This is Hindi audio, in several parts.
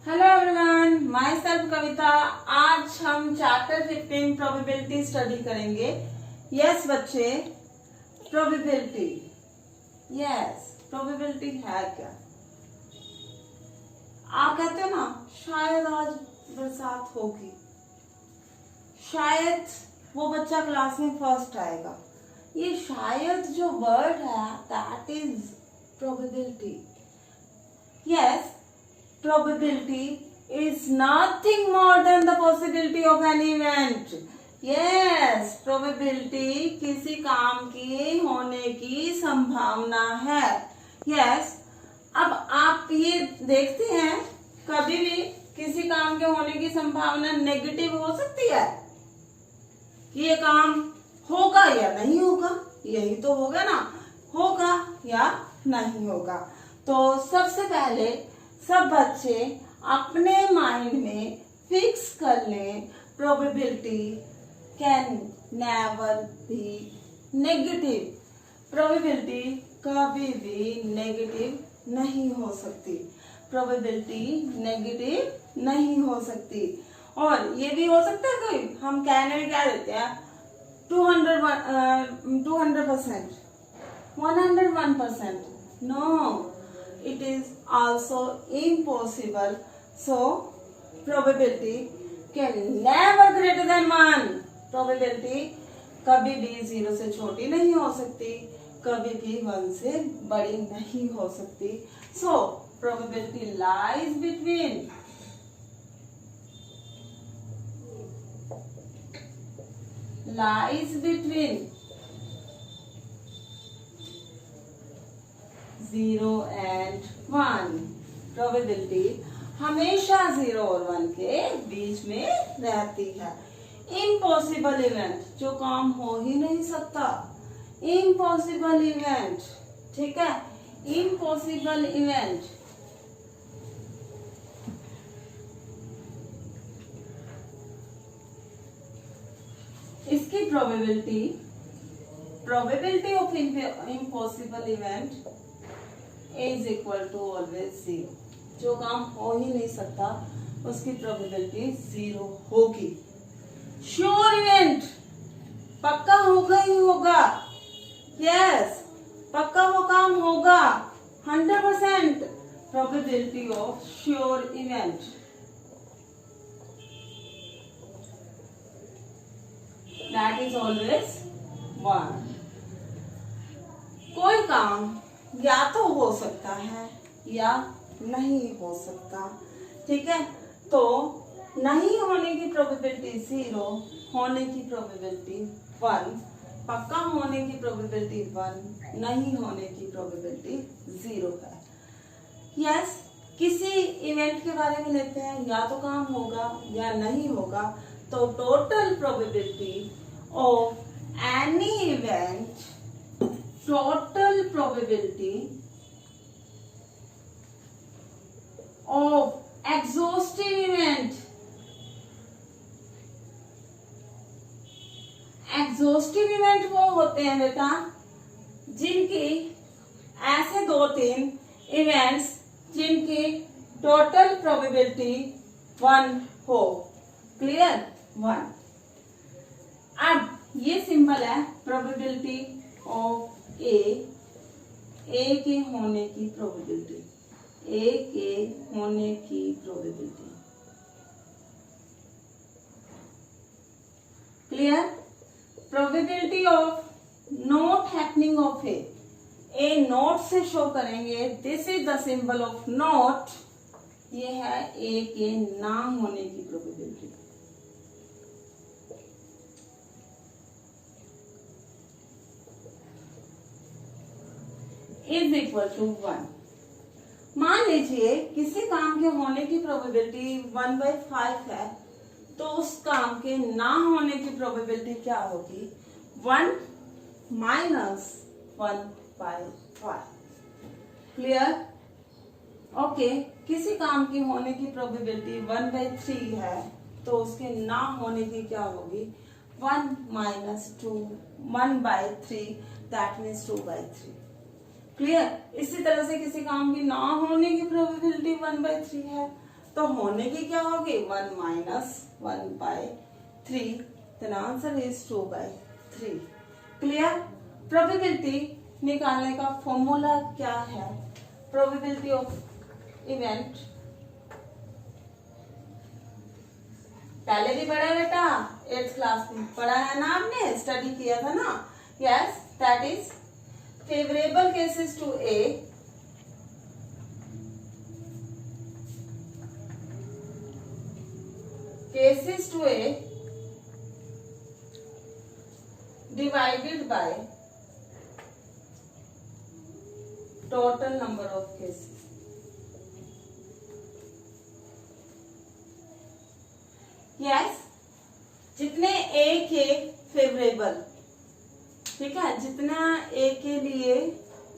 हेलो एवरीवन, माय सेल्फ कविता। आज हम चैप्टर 15 प्रोबेबिलिटी स्टडी करेंगे। यस बच्चे, प्रोबेबिलिटी। यस, प्रोबेबिलिटी है क्या? आप कहते हो ना, शायद आज बरसात होगी, शायद वो बच्चा क्लास में फर्स्ट आएगा। ये शायद जो वर्ड है, that is probability. Yes, probability is nothing more than the possibility of an event. Yes, probability किसी काम की होने की संभावना है। Yes, अब आप ये देखते हैं, कभी भी किसी काम के होने की संभावना नेगेटिव हो सकती है कि ये काम होगा या नहीं होगा। यही तो होगा ना, होगा या नहीं होगा। तो सबसे पहले सब बच्चे अपने माइंड में फिक्स कर लें, probability can never be negative. Probability कभी भी नेगेटिव नहीं हो सकती। प्रोबेबिलिटी नेगेटिव नहीं हो सकती। और ये भी हो सकता है कोई, हम कहने में क्या देते हैं, 200%, 101%। No, it is also impossible. So probability can never greater than 1. Probability कभी भी 0 से छोटी नहीं हो सकती, कभी भी 1 से बड़ी नहीं हो सकती। So probability lies between 0 and 1। Probability हमेशा 0 और 1 के बीच में रहती है। इम्पॉसिबल इवेंट, जो काम हो ही नहीं सकता, इम्पॉसिबल इवेंट, ठीक है, इम्पॉसिबल इवेंट। इसकी probability of impossible event is equal to always 0। जो काम हो ही नहीं सकता उसकी प्रोबेबिलिटी 0 होगी। श्योर इवेंट, पक्का होगा ही होगा। यस, पक्का वो काम होगा, 100% probability of sure event. That is always 1। कोई काम या तो हो सकता है या नहीं हो सकता, ठीक है। तो नहीं होने की प्रोबेबिलिटी 0, होने की प्रोबेबिलिटी 1, पक्का होने की प्रोबेबिलिटी 1, नहीं होने की प्रोबेबिलिटी 0 है। यस, किसी इवेंट के बारे में लेते हैं, या तो काम होगा या नहीं होगा। तो total probability of any event, total probability of exhaustive event, exhaustive event वो होते हैं बेटा जिनकी ऐसे 2-3 इवेंट्स जिनकी टोटल प्रोबेबिलिटी 1 हो। क्लियर? 1। अब ये सिंबल है प्रोबेबिलिटी ऑफ ए के होने की प्रोबेबिलिटी, ए के होने की probability. Clear? Probability of not happening of A not से शो करेंगे। This is the symbol of not. ये है ए के ना होने की प्रोबेबिलिटी। Is equal to 1। मान लीजिए किसी काम के होने की प्रोबेबिलिटी 1/5 है, तो उस काम के ना होने की प्रोबेबिलिटी क्या होगी? 1 माइनस 1/5। क्लियर? ओके, किसी काम की होने की प्रोबेबिलिटी 1/3 है, तो उसके ना होने की क्या होगी? 1 माइनस 2, 1/3, दैट मीन्स 2/3। क्लियर? इसी तरह से किसी काम की ना होने की प्रोबेबिलिटी 1/3 है, तो होने की क्या होगी 1 - 1/3, then answer is 2/3। Clear. Probability निकालने का फॉर्मूला क्या है? प्रोबेबिलिटी ऑफ इवेंट पहले भी पढ़ा बेटा, 8th क्लास में पढ़ा है ना आपने, स्टडी किया था ना। Yes, that is favourable cases to A divided by total number of cases। Yes, जितने ए के फेवरेबल, ठीक है, जितना ए के लिए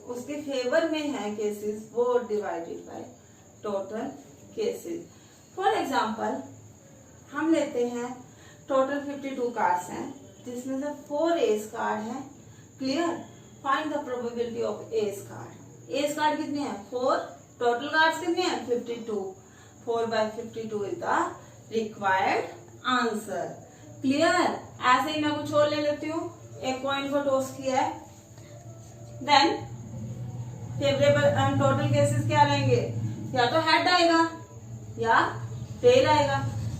उसके फेवर में है केसेस, वो divided by total cases. For example हम लेते हैं टोटल 52 कार्ड्स हैं, जिसमें से 4 एस कार्ड है। Clear. Find the probability of S card. S card कितने हैं 4, टोटल कार्ड्स कितने हैं 52। 4/52 is the required answer. Clear. ऐसे ही मैं कुछ और ले लेती हूँ, एक कॉइन को टॉस किया है, देन फेवरेबल टोटल केसेस क्या रहेंगे, या तो हेड आएगा या टेल आएगा।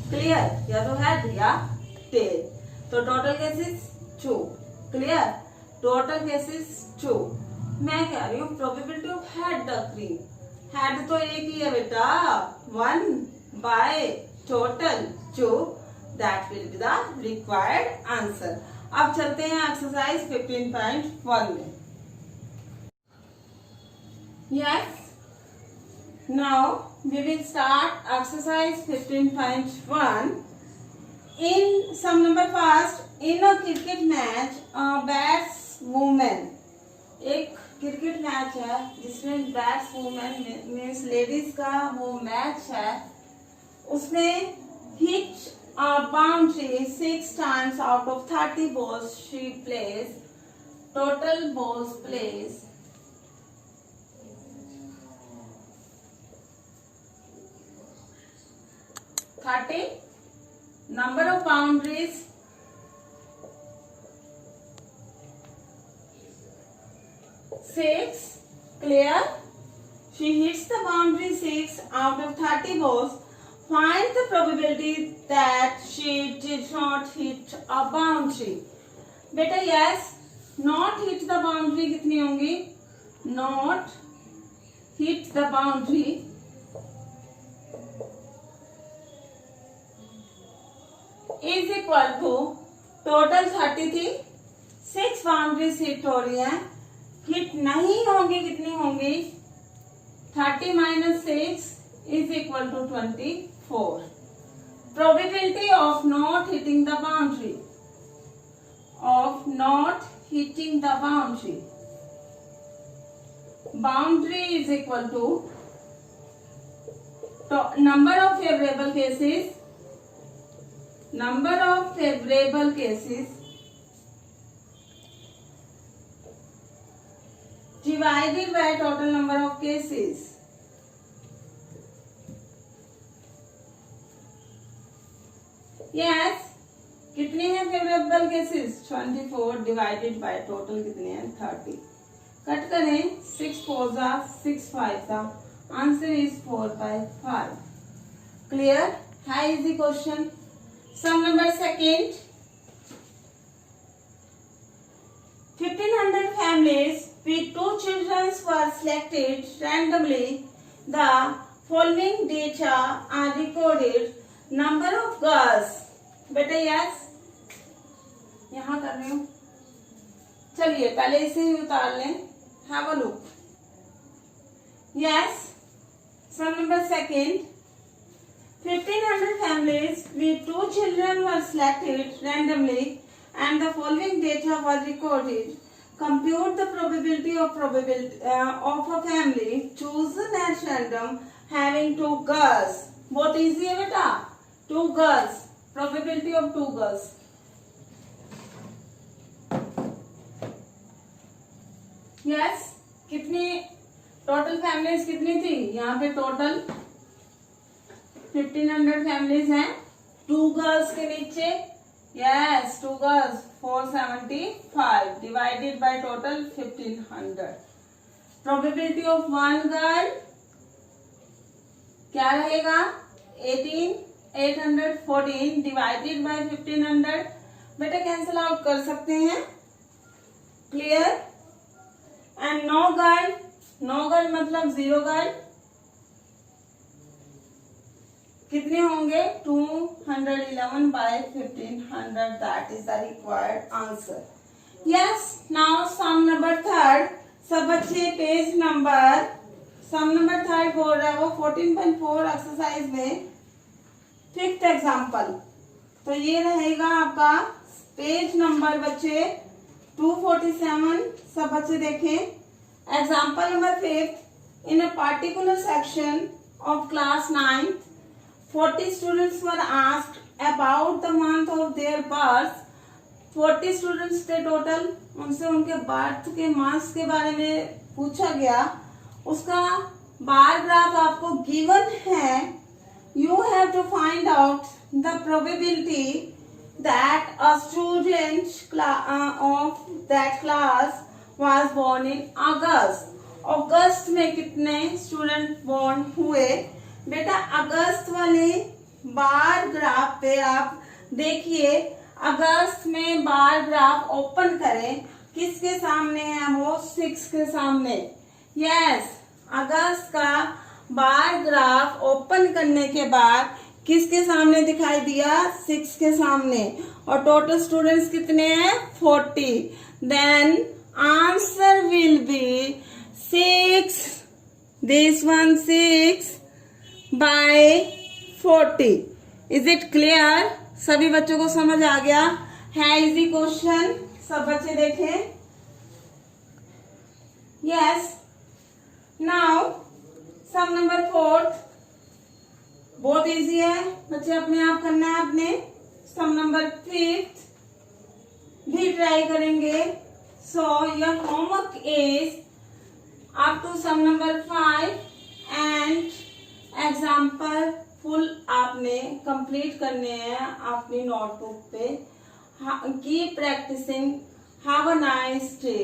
क्लियर। या तो हेड या टेल। तो total cases 2। Clear. Total cases 2। मैं कह रही हूँ probability of head occurring, head तो एक ही है बेटा, 1/टोटल 2, that will be the required answer. अब चलते हैं एक्सरसाइज 15.1 में। Yes, now we will start exercise 15.1. In sum number first, in a cricket match, a batswoman, एक क्रिकेट मैच है जिसमें बैट्सवुमन मीन्स लेडीज का वो मैच है, उसने hit a boundary 6 times out of 30 balls she plays. Total balls plays 30. Number of boundaries 6. Clear. She hits the boundary 6 out of 30 balls. Find the probability that she did not hit a boundary. बेटा yes, not hit the boundary कितनी होंगी, not hit the boundary is equal to total 30 थी, 6 बाउंड्रीज हिट हो रही है, हिट नहीं होंगी कितनी होंगी 30 - 6 is equal to 24. Probability of not hitting the boundary, of not hitting the boundary, boundary is equal to number of favorable cases, number of favorable cases divided by total number of cases. Yes, कितने हैं favourable cases 24 divided by total कितने हैं 30। कट करें 6 4 जा 6 5 जा, आंसर इज 4/5। क्लियर है easy question. Sum number second, 1500 families with 2 children were selected randomly. The following data are recorded. Number of girls, बेटा यस यहाँ कर रही हूँ, चलिए पहले इसे ही उतार लें, have a look. Yes, sum number second, 1500 families with 2 children were selected randomly and the following data were recorded. Compute the probability of a family chosen at random having 2 girls. बहुत इजी है बेटा, 2 girls, probability of 2 girls. Yes, कितनी टोटल फैमिलीज कितनी थी, यहाँ पे टोटल 1500 फैमिलीज हैं, 2 गर्ल्स के नीचे, yes 2 girls 475 divided by total 1500. Probability of 1 girl क्या रहेगा 814 डिवाइडेड बाय 1500. बेटा कैंसिल आउट कर सकते हैं, क्लियर. एंड नो गर्ल मतलब 0 गर्ल कितने होंगे 211 by 1500. That is the required answer. Yes now sum number 3. सब बच्चे पेज नंबर सम नंबर 3 बोल रहा है वो 14.4 एक्सरसाइज में 5th एग्जाम्पल. तो ये रहेगा आपका पेज नंबर बच्चे 247. सब बच्चे देखें. Example number 5. In a particular section of class 9th 40 students were asked about the month of their birth. 40 students थे टोटल, उनसे उनके बर्थ के मंथ्स के बारे में पूछा गया. उसका बार ग्राफ आपको गिवन है. You have to find out the probability that a student of that class was born in August. अगस्त में कितने स्टूडेंट बॉर्न हुए. बेटा अगस्त वाले बार ग्राफ पे आप देखिए. अगस्त में बार ग्राफ ओपन करें, किसके सामने है वो 6 के सामने. यस अगस्त का बार ग्राफ ओपन करने के बाद किसके सामने दिखाई दिया 6 के सामने. और टोटल स्टूडेंट्स कितने हैं 40. Then answer will be 6, this one 6 by 40. Is it clear? सभी बच्चों को समझ आ गया है. इजी क्वेश्चन सब बच्चे देखें. यस नाउ सम नंबर 4 बहुत इजी है बच्चे, अपने आप करना है. अपने सम नंबर 5 भी ट्राई करेंगे. So your homework is up to sum number 5 and example full आपने कंप्लीट करने हैं अपनी नोटबुक पे. Keep practising. Have a nice day.